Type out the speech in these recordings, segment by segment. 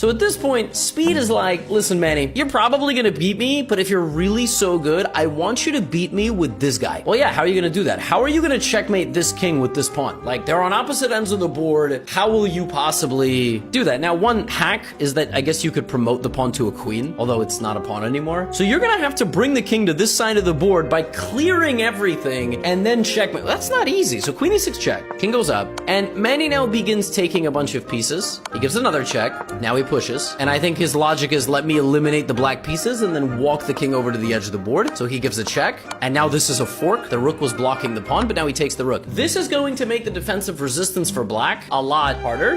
So at this point, Speed is like, listen, Manny, you're probably gonna beat me, but if you're really so good, I want you to beat me with this guy. Well, yeah, how are you gonna do that? How are you gonna checkmate this king with this pawn? Like, they're on opposite ends of the board. How will you possibly do that? Now, one hack is that I guess you could promote the pawn to a queen, although it's not a pawn anymore. So you're gonna have to bring the king to this side of the board by clearing everything and then checkmate. That's not easy. So queen e6 check, king goes up, and Manny now begins taking a bunch of pieces. He gives another check. Now he pushes, and I think his logic is let me eliminate the black pieces and then walk the king over to the edge of the board. So he gives a check, and now this is a fork. The rook was blocking the pawn, but now he takes the rook. This is going to make the defensive resistance for black a lot harder,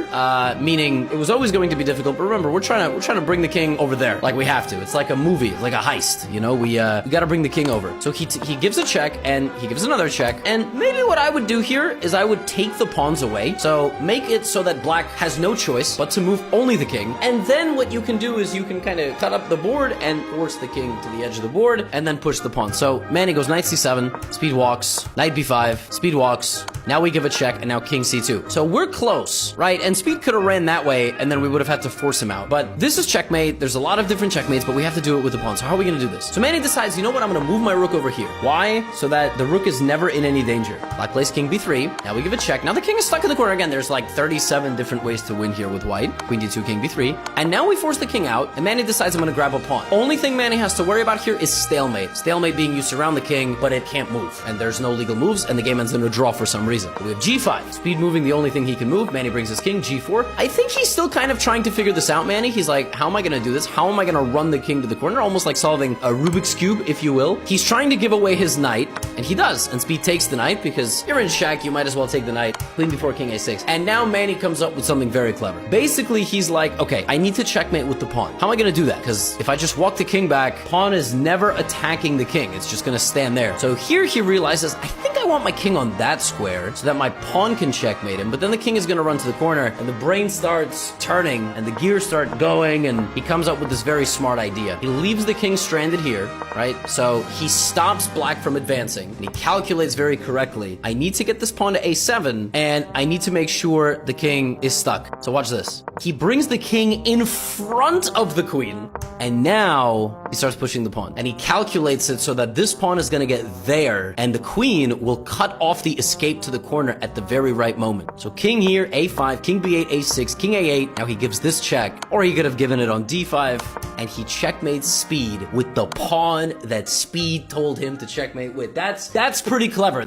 meaning it was always going to be difficult, but remember, we're trying to bring the king over there like we have to. It's like a movie, like a heist, you know? We gotta bring the king over. So he gives a check, and he gives another check, and maybe what I would do here is I would take the pawns away, so make it so that black has no choice but to move only the king, and then what you can do is you can kind of cut up the board and force the king to the edge of the board, and then push the pawn. So Manny goes knight c7, Speed walks, knight b5, Speed walks, now we give a check, and now king c2. So we're close, right? And Speed could have ran that way, and then we would have had to force him out. But this is checkmate. There's a lot of different checkmates, but we have to do it with the pawn. So how are we going to do this? So Manny decides, you know what? I'm going to move my rook over here. Why? So that the rook is never in any danger. Black plays king b3. Now we give a check. Now the king is stuck in the corner. Again, there's like 37 different ways to win here with white. Queen d2, king b3. And now we force the king out, and Manny decides I'm going to grab a pawn. Only thing Manny has to worry about here is stalemate. Stalemate being you surround the king, but it can't move. And there's no legal moves, and the game ends in a draw for some reason. We have g5. Speed moving the only thing he can move. Manny brings his king, g4. I think he's still kind of trying to figure this out, Manny. He's like, how am I going to do this? How am I going to run the king to the corner? Almost like solving a Rubik's Cube, if you will. He's trying to give away his knight, and he does. And Speed takes the knight because you're in shack. You might as well take the knight. Queen before king a6. And now Manny comes up with something very clever. Basically, he's like, okay, I need to checkmate with the pawn. How am I going to do that? Because if I just walk the king back, pawn is never attacking the king. It's just going to stand there. So here he realizes, I think I want my king on that square so that my pawn can checkmate him. But then the king is going to run to the corner, and the brain starts turning, and the gears start going, and he comes up with this very smart idea. He leaves the king stranded here, right? So he stops black from advancing, and he calculates very correctly. I need to get this pawn to a7, and I need to make sure the king is stuck. So watch this. He brings the king in front of the queen, and now he starts pushing the pawn. And he calculates it so that this pawn is going to get there, and the queen will cut off the escape to the corner at the very right moment. So king here, a5, king b8, a6, king a8. Now he gives this check, or he could have given it on d5, and he checkmates Speed with the pawn that Speed told him to checkmate with. That's pretty clever.